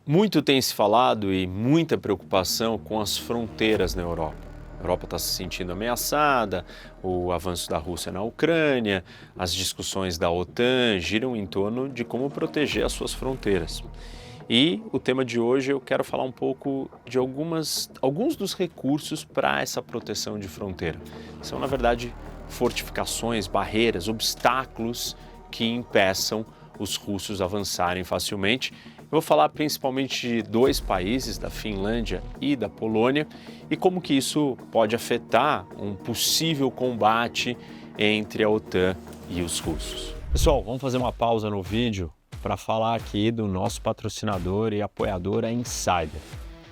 Muito tem se falado e muita preocupação com as fronteiras na Europa. A Europa está se sentindo ameaçada, o avanço da Rússia na Ucrânia, as discussões da OTAN giram em torno de como proteger as suas fronteiras. E o tema de hoje eu quero falar um pouco de alguns dos recursos para essa proteção de fronteira. São, na verdade, fortificações, barreiras, obstáculos que impeçam os russos avançarem facilmente. Eu vou falar principalmente de dois países, da Finlândia e da Polônia, e como que isso pode afetar um possível combate entre a OTAN e os russos. Pessoal, vamos fazer uma pausa no vídeo para falar aqui do nosso patrocinador e apoiador, a Insider.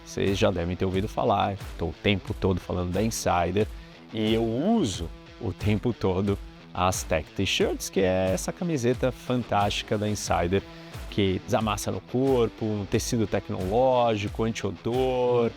Vocês já devem ter ouvido falar, estou o tempo todo falando da Insider e eu uso o tempo todo as Tech T-shirts, que é essa camiseta fantástica da Insider, que desamassa no corpo, um tecido tecnológico, anti-odor,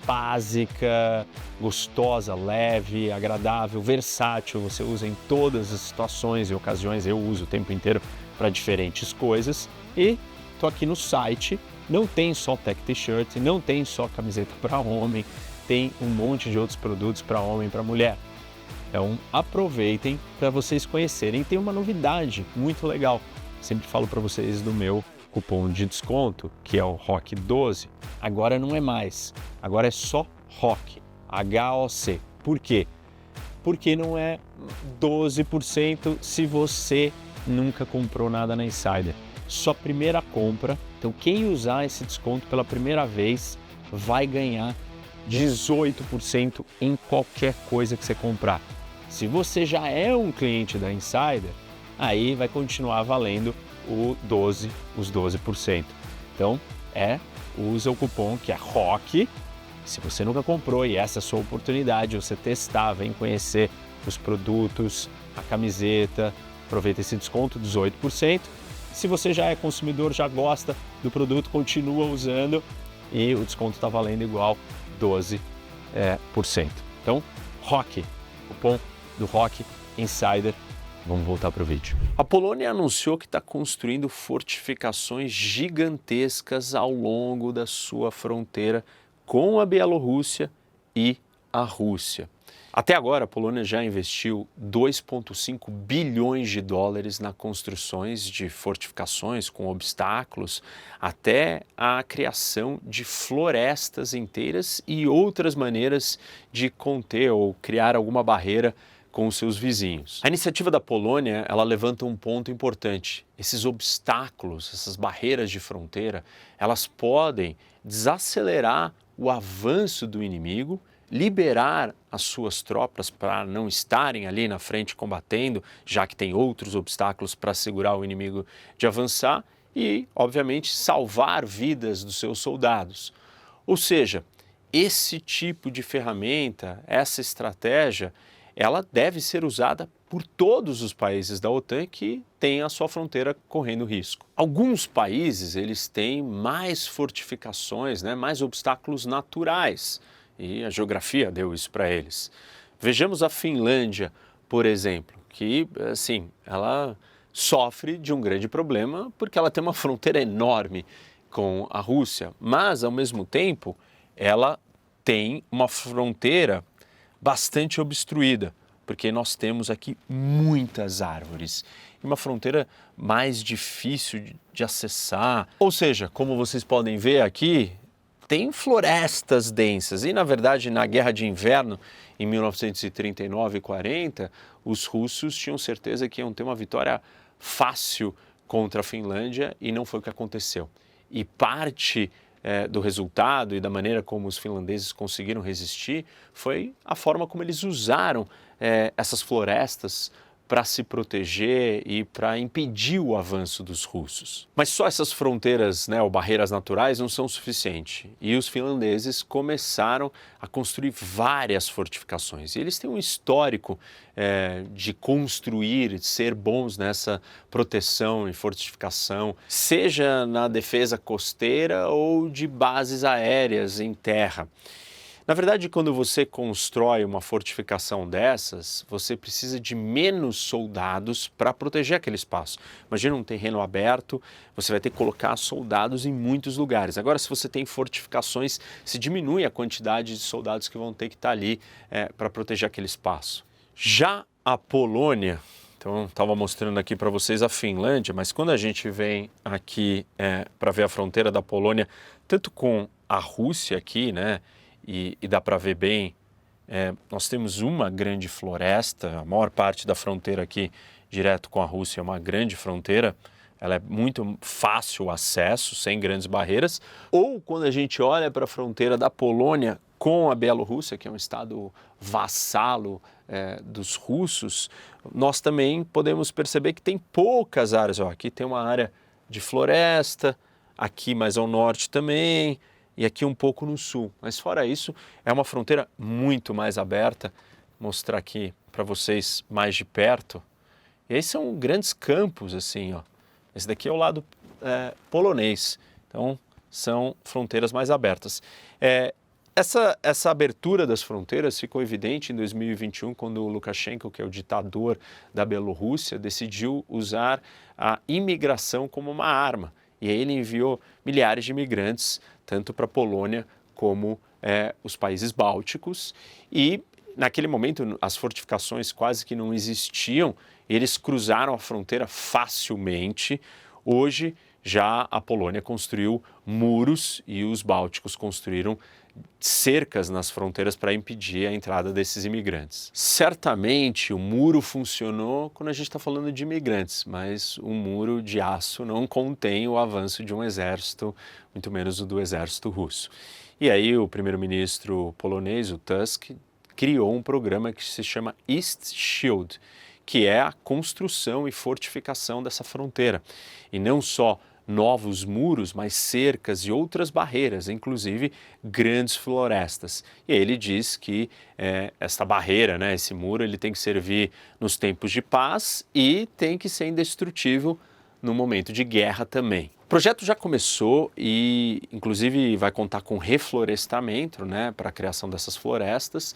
básica, gostosa, leve, agradável, versátil. Você usa em todas as situações e ocasiões, eu uso o tempo inteiro para diferentes coisas. E estou aqui no site, não tem só Tech T-shirt, não tem só camiseta para homem, tem um monte de outros produtos para homem e para mulher. Então aproveitem para vocês conhecerem. Tem uma novidade muito legal. Sempre falo para vocês do meu cupom de desconto, que é o ROC12. Agora não é mais, agora é só ROC, H-O-C. Por quê? Porque não é 12% se você nunca comprou nada na Insider. Só primeira compra. Então quem usar esse desconto pela primeira vez vai ganhar 18% em qualquer coisa que você comprar. Se você já é um cliente da Insider, aí vai continuar valendo os 12%. Então, usa o cupom que é ROC. Se você nunca comprou e essa é a sua oportunidade, você testar, vem conhecer os produtos, a camiseta, aproveita esse desconto, 18%. Se você já é consumidor, já gosta do produto, continua usando e o desconto está valendo igual 12%. Então, ROC, cupom do ROC Insider. Vamos voltar para o vídeo. A Polônia anunciou que está construindo fortificações gigantescas ao longo da sua fronteira com a Bielorrússia e a Rússia. Até agora, a Polônia já investiu 2,5 bilhões de dólares na construções de fortificações com obstáculos, até a criação de florestas inteiras e outras maneiras de conter ou criar alguma barreira com os seus vizinhos. A iniciativa da Polônia, ela levanta um ponto importante. Esses obstáculos, essas barreiras de fronteira, elas podem desacelerar o avanço do inimigo, liberar as suas tropas para não estarem ali na frente combatendo, já que tem outros obstáculos para segurar o inimigo de avançar e, obviamente, salvar vidas dos seus soldados. Ou seja, esse tipo de ferramenta, essa estratégia, ela deve ser usada por todos os países da OTAN que têm a sua fronteira correndo risco. Alguns países, eles têm mais fortificações, mais obstáculos naturais, e a geografia deu isso para eles. Vejamos a Finlândia, por exemplo, que, assim, ela sofre de um grande problema porque ela tem uma fronteira enorme com a Rússia, mas, ao mesmo tempo, ela tem uma fronteira bastante obstruída, porque nós temos aqui muitas árvores e uma fronteira mais difícil de acessar. Ou seja, como vocês podem ver aqui, tem florestas densas e, na verdade, na Guerra de Inverno, em 1939 e 40, os russos tinham certeza que iam ter uma vitória fácil contra a Finlândia e não foi o que aconteceu. E parte do resultado e da maneira como os finlandeses conseguiram resistir foi a forma como eles usaram essas florestas para se proteger e para impedir o avanço dos russos. Mas só essas fronteiras, ou barreiras naturais não são suficientes. E os finlandeses começaram a construir várias fortificações. E eles têm um histórico de construir, de ser bons nessa proteção e fortificação, seja na defesa costeira ou de bases aéreas em terra. Na verdade, quando você constrói uma fortificação dessas, você precisa de menos soldados para proteger aquele espaço. Imagina um terreno aberto, você vai ter que colocar soldados em muitos lugares. Agora, se você tem fortificações, se diminui a quantidade de soldados que vão ter que estar ali para proteger aquele espaço. Já a Polônia, então estava mostrando aqui para vocês a Finlândia, mas quando a gente vem aqui para ver a fronteira da Polônia, tanto com a Rússia aqui, né? E dá para ver bem, nós temos uma grande floresta, a maior parte da fronteira aqui direto com a Rússia é uma grande fronteira, ela é muito fácil o acesso, sem grandes barreiras. Ou quando a gente olha para a fronteira da Polônia com a Bielorrússia, que é um estado vassalo dos russos, nós também podemos perceber que tem poucas áreas. Ó, aqui tem uma área de floresta, aqui mais ao norte também, e aqui um pouco no sul. Mas fora isso, é uma fronteira muito mais aberta. Vou mostrar aqui para vocês mais de perto. E aí são grandes campos, assim, ó. Esse daqui é o lado polonês. Então, são fronteiras mais abertas. Essa abertura das fronteiras ficou evidente em 2021, quando o Lukashenko, que é o ditador da Bielorrússia, decidiu usar a imigração como uma arma. E aí ele enviou milhares de imigrantes, tanto para a Polônia como os países bálticos. E naquele momento as fortificações quase que não existiam, eles cruzaram a fronteira facilmente. Hoje já a Polônia construiu muros e os bálticos construíram cercas nas fronteiras para impedir a entrada desses imigrantes. Certamente o muro funcionou quando a gente está falando de imigrantes, mas um muro de aço não contém o avanço de um exército, muito menos o do exército russo. E aí o primeiro-ministro polonês, o Tusk, criou um programa que se chama East Shield, que é a construção e fortificação dessa fronteira. E não só novos muros, mas cercas e outras barreiras, inclusive grandes florestas. E ele diz que esta barreira, né, esse muro, ele tem que servir nos tempos de paz e tem que ser indestrutível no momento de guerra também. O projeto já começou e, inclusive, vai contar com reflorestamento, né, para a criação dessas florestas.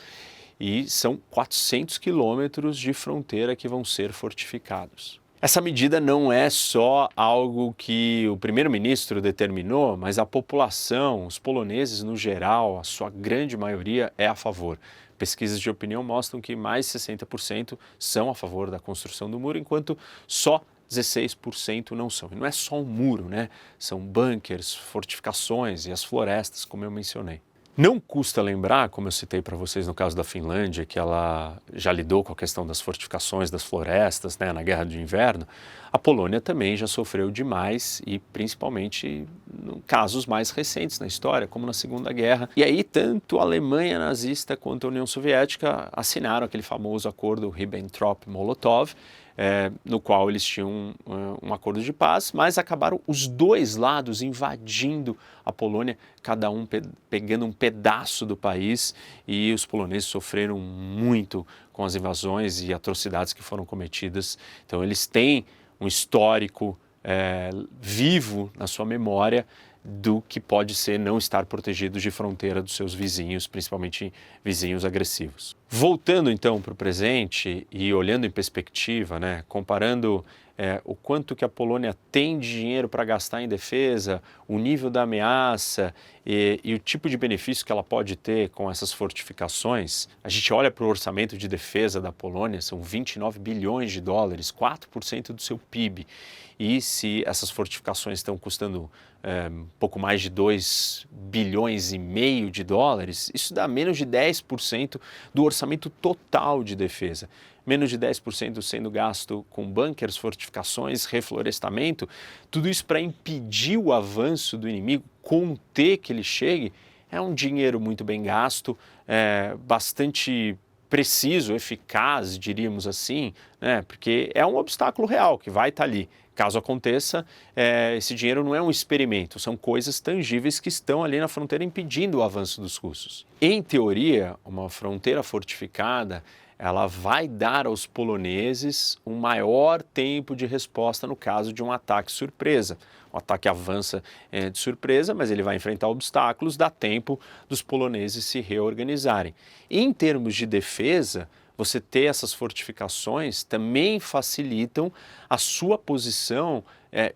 E são 400 quilômetros de fronteira que vão ser fortificados. Essa medida não é só algo que o primeiro-ministro determinou, mas a população, os poloneses no geral, a sua grande maioria é a favor. Pesquisas de opinião mostram que mais de 60% são a favor da construção do muro, enquanto só 16% não são. E não é só um muro, né? São bunkers, fortificações e as florestas, como eu mencionei. Não custa lembrar, como eu citei para vocês no caso da Finlândia, que ela já lidou com a questão das fortificações das florestas, né, na Guerra do Inverno. A Polônia também já sofreu demais e principalmente em casos mais recentes na história, como na Segunda Guerra. E aí tanto a Alemanha nazista quanto a União Soviética assinaram aquele famoso acordo Ribbentrop-Molotov, no qual eles tinham um acordo de paz, mas acabaram os dois lados invadindo a Polônia, cada um pegando um pedaço do país, e os poloneses sofreram muito com as invasões e atrocidades que foram cometidas. Então eles têm um histórico vivo na sua memória do que pode ser não estar protegidos de fronteira dos seus vizinhos, principalmente vizinhos agressivos. Voltando então para o presente e olhando em perspectiva, né, comparando o quanto que a Polônia tem de dinheiro para gastar em defesa, o nível da ameaça e o tipo de benefício que ela pode ter com essas fortificações, a gente olha para o orçamento de defesa da Polônia, são 29 bilhões de dólares, 4% do seu PIB. E se essas fortificações estão custando um pouco mais de 2,5 bilhões de dólares, isso dá menos de 10% do orçamento total de defesa. Menos de 10% sendo gasto com bunkers, fortificações, reflorestamento, tudo isso para impedir o avanço do inimigo, conter que ele chegue, é um dinheiro muito bem gasto, bastante preciso, eficaz, diríamos assim, né? Porque é um obstáculo real que vai estar ali. Caso aconteça, esse dinheiro não é um experimento, são coisas tangíveis que estão ali na fronteira impedindo o avanço dos russos. Em teoria, uma fronteira fortificada, ela vai dar aos poloneses um maior tempo de resposta no caso de um ataque surpresa. O ataque avança de surpresa, mas ele vai enfrentar obstáculos, dá tempo dos poloneses se reorganizarem. E em termos de defesa, você ter essas fortificações também facilitam a sua posição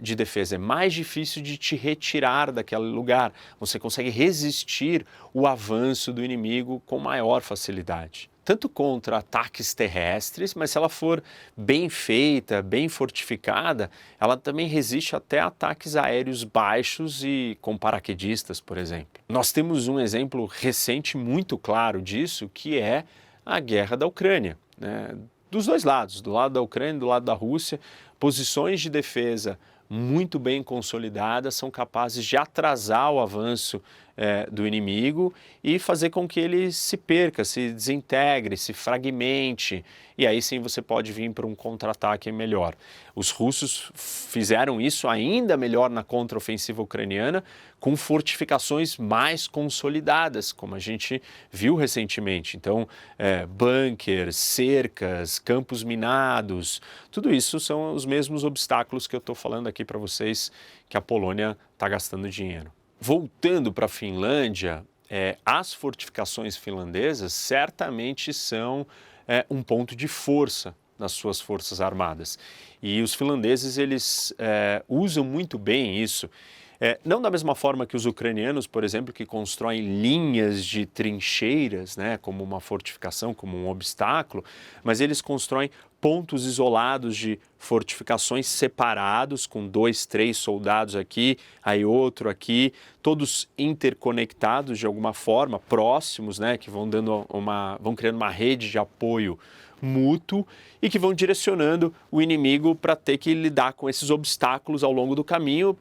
de defesa. É mais difícil de te retirar daquele lugar. Você consegue resistir o avanço do inimigo com maior facilidade. Tanto contra ataques terrestres, mas se ela for bem feita, bem fortificada, ela também resiste até ataques aéreos baixos e com paraquedistas, por exemplo. Nós temos um exemplo recente muito claro disso, que é a guerra da Ucrânia, né? Dos dois lados, do lado da Ucrânia e do lado da Rússia, posições de defesa muito bem consolidadas são capazes de atrasar o avanço do inimigo e fazer com que ele se perca, se desintegre, se fragmente, e aí sim você pode vir para um contra-ataque melhor. Os russos fizeram isso ainda melhor na contraofensiva ucraniana, com fortificações mais consolidadas, como a gente viu recentemente. Então, bunkers, cercas, campos minados, tudo isso são os mesmos obstáculos que eu estou falando aqui para vocês que a Polônia está gastando dinheiro. Voltando para a Finlândia, as fortificações finlandesas certamente são um ponto de força nas suas forças armadas. E os finlandeses, eles usam muito bem isso. Não da mesma forma que os ucranianos, por exemplo, que constroem linhas de trincheiras, né, como uma fortificação, como um obstáculo, mas eles constroem pontos isolados de fortificações separados, com 2, 3 soldados aqui, aí outro aqui, todos interconectados de alguma forma, próximos, né, que vão criando uma rede de apoio mútuo e que vão direcionando o inimigo para ter que lidar com esses obstáculos ao longo do caminho,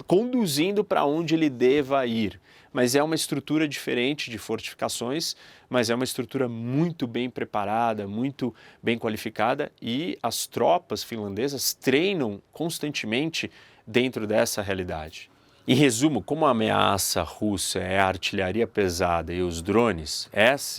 conduzindo para onde ele deva ir. Mas é uma estrutura diferente de fortificações, mas é uma estrutura muito bem preparada, muito bem qualificada, e as tropas finlandesas treinam constantemente dentro dessa realidade. Em resumo, como a ameaça russa é a artilharia pesada e os drones,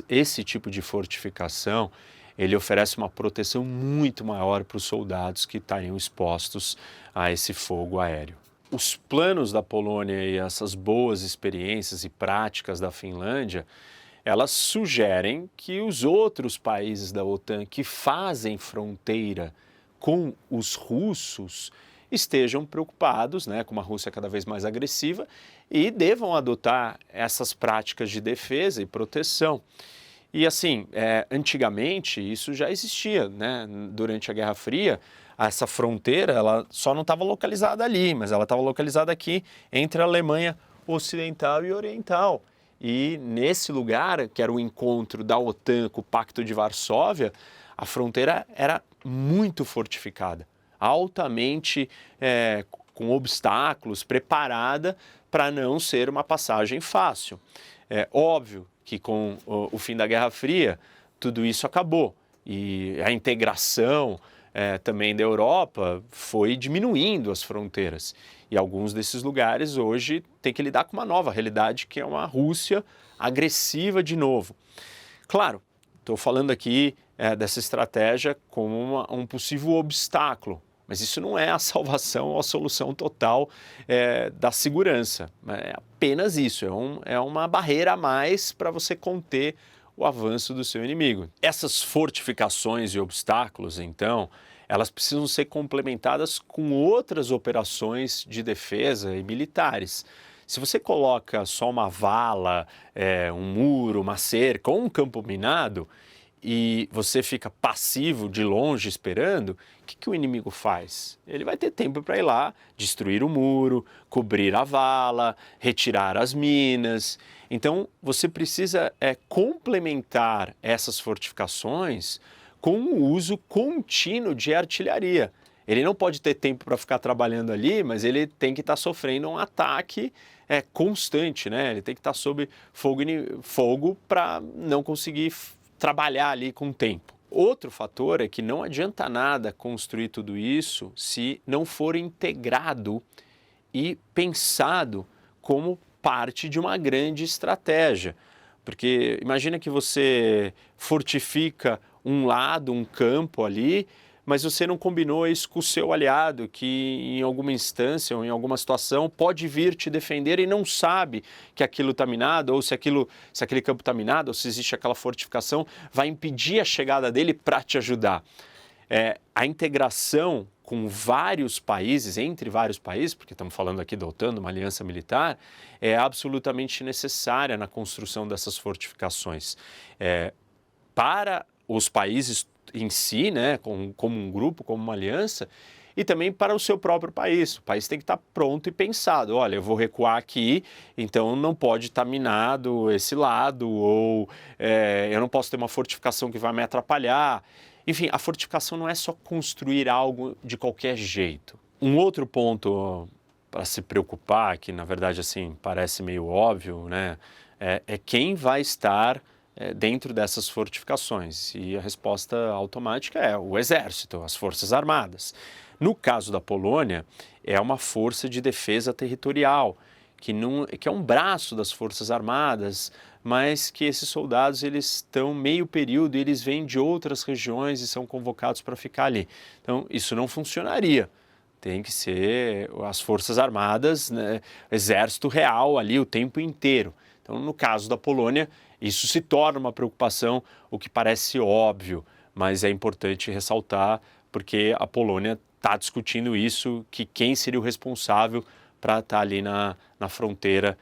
esse tipo de fortificação ele oferece uma proteção muito maior para os soldados que estariam expostos a esse fogo aéreo. Os planos da Polônia e essas boas experiências e práticas da Finlândia, elas sugerem que os outros países da OTAN que fazem fronteira com os russos estejam preocupados, né, com uma Rússia cada vez mais agressiva e devam adotar essas práticas de defesa e proteção. E assim, antigamente isso já existia, né? Durante a Guerra Fria, essa fronteira ela só não estava localizada ali, mas ela estava localizada aqui entre a Alemanha Ocidental e Oriental. E nesse lugar, que era o encontro da OTAN com o Pacto de Varsóvia, a fronteira era muito fortificada, altamente com obstáculos, preparada para não ser uma passagem fácil. É óbvio que com o fim da Guerra Fria, tudo isso acabou e a integração também da Europa foi diminuindo as fronteiras. E alguns desses lugares hoje têm que lidar com uma nova realidade, que é uma Rússia agressiva de novo. Claro, estou falando aqui dessa estratégia como um possível obstáculo, mas isso não é a salvação ou a solução total da segurança. É apenas isso, é uma barreira a mais para você conter o avanço do seu inimigo. Essas fortificações e obstáculos, então, elas precisam ser complementadas com outras operações de defesa e militares. Se você coloca só uma vala, um muro, uma cerca ou um campo minado, e você fica passivo de longe esperando, o que o inimigo faz? Ele vai ter tempo para ir lá, destruir o muro, cobrir a vala, retirar as minas. Então, você precisa complementar essas fortificações com o uso contínuo de artilharia. Ele não pode ter tempo para ficar trabalhando ali, mas ele tem que estar sofrendo um ataque constante, né? Ele tem que estar sob fogo para não conseguir trabalhar ali com o tempo. Outro fator é que não adianta nada construir tudo isso se não for integrado e pensado como parte de uma grande estratégia. Porque imagina que você fortifica um lado, um campo ali, mas você não combinou isso com o seu aliado, que em alguma instância ou em alguma situação pode vir te defender e não sabe que aquilo está minado, ou se aquele campo está minado, ou se existe aquela fortificação, vai impedir a chegada dele para te ajudar. A integração com vários países, entre vários países, porque estamos falando aqui da OTAN, de uma aliança militar, é absolutamente necessária na construção dessas fortificações. Para os países em si, né, como um grupo, como uma aliança, e também para o seu próprio país. O país tem que estar pronto e pensado. Olha, eu vou recuar aqui, então não pode estar minado esse lado, ou eu não posso ter uma fortificação que vai me atrapalhar. Enfim, a fortificação não é só construir algo de qualquer jeito. Um outro ponto para se preocupar, que na verdade assim parece meio óbvio, né, é quem vai estar dentro dessas fortificações. E a resposta automática é o exército, as forças armadas. No caso da Polônia, é uma força de defesa territorial, que é um braço das forças armadas, mas que esses soldados eles estão meio período e eles vêm de outras regiões e são convocados para ficar ali. Então, isso não funcionaria. Tem que ser as forças armadas, né, exército real ali o tempo inteiro. Então, no caso da Polônia, isso se torna uma preocupação, o que parece óbvio, mas é importante ressaltar porque a Polônia está discutindo isso, que quem seria o responsável para estar ali na fronteira,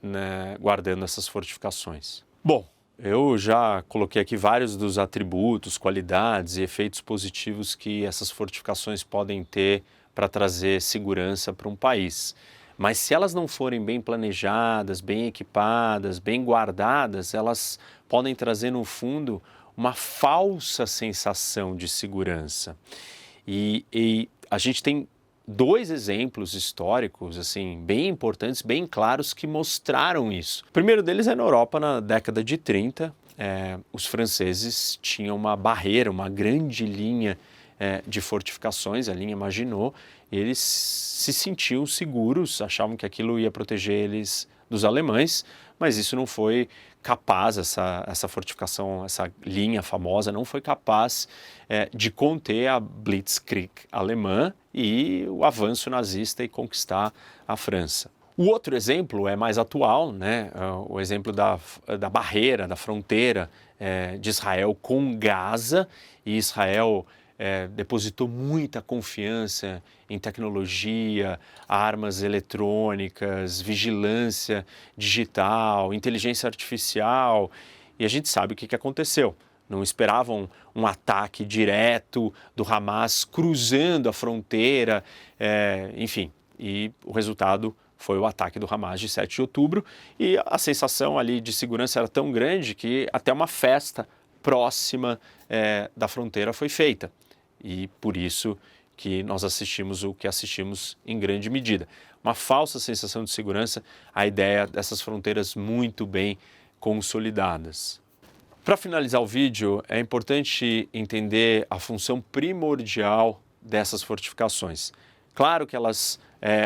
né, guardando essas fortificações. Bom, eu já coloquei aqui vários dos atributos, qualidades e efeitos positivos que essas fortificações podem ter para trazer segurança para um país. Mas se elas não forem bem planejadas, bem equipadas, bem guardadas, elas podem trazer no fundo uma falsa sensação de segurança. E a gente tem dois exemplos históricos assim bem importantes, bem claros, que mostraram isso. O primeiro deles é na Europa, na década de 30. Os franceses tinham uma barreira, uma grande linha de fortificações, a linha Maginot, e eles se sentiam seguros, achavam que aquilo ia proteger eles dos alemães, mas isso não foi capaz, essa fortificação, essa linha famosa, não foi capaz de conter a Blitzkrieg alemã e o avanço nazista e conquistar a França. O outro exemplo é mais atual, né? O exemplo da barreira, da fronteira de Israel com Gaza, e Israel depositou muita confiança em tecnologia, armas eletrônicas, vigilância digital, inteligência artificial, e a gente sabe o que aconteceu. Não esperavam um ataque direto do Hamas cruzando a fronteira, enfim, e o resultado foi o ataque do Hamas de 7 de outubro, e a sensação ali de segurança era tão grande que até uma festa próxima da fronteira foi feita. E por isso que nós assistimos o que assistimos em grande medida. Uma falsa sensação de segurança, a ideia dessas fronteiras muito bem consolidadas. Para finalizar o vídeo, é importante entender a função primordial dessas fortificações. Claro que elas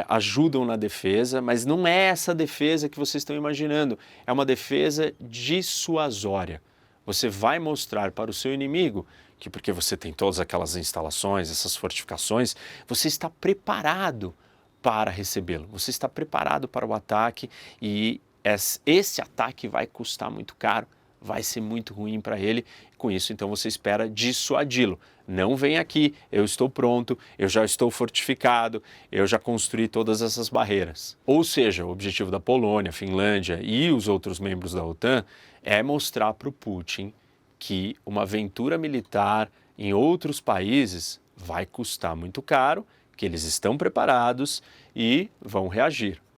ajudam na defesa, mas não é essa defesa que vocês estão imaginando. É uma defesa dissuasória. Você vai mostrar para o seu inimigo que, porque você tem todas aquelas instalações, essas fortificações, você está preparado para recebê-lo. Você está preparado para o ataque, e esse ataque vai custar muito caro, vai ser muito ruim para ele. Com isso, então, você espera dissuadi-lo. Não vem aqui, eu estou pronto, eu já estou fortificado, eu já construí todas essas barreiras. Ou seja, o objetivo da Polônia, Finlândia e os outros membros da OTAN é mostrar para o Putin que uma aventura militar em outros países vai custar muito caro, que eles estão preparados e vão reagir.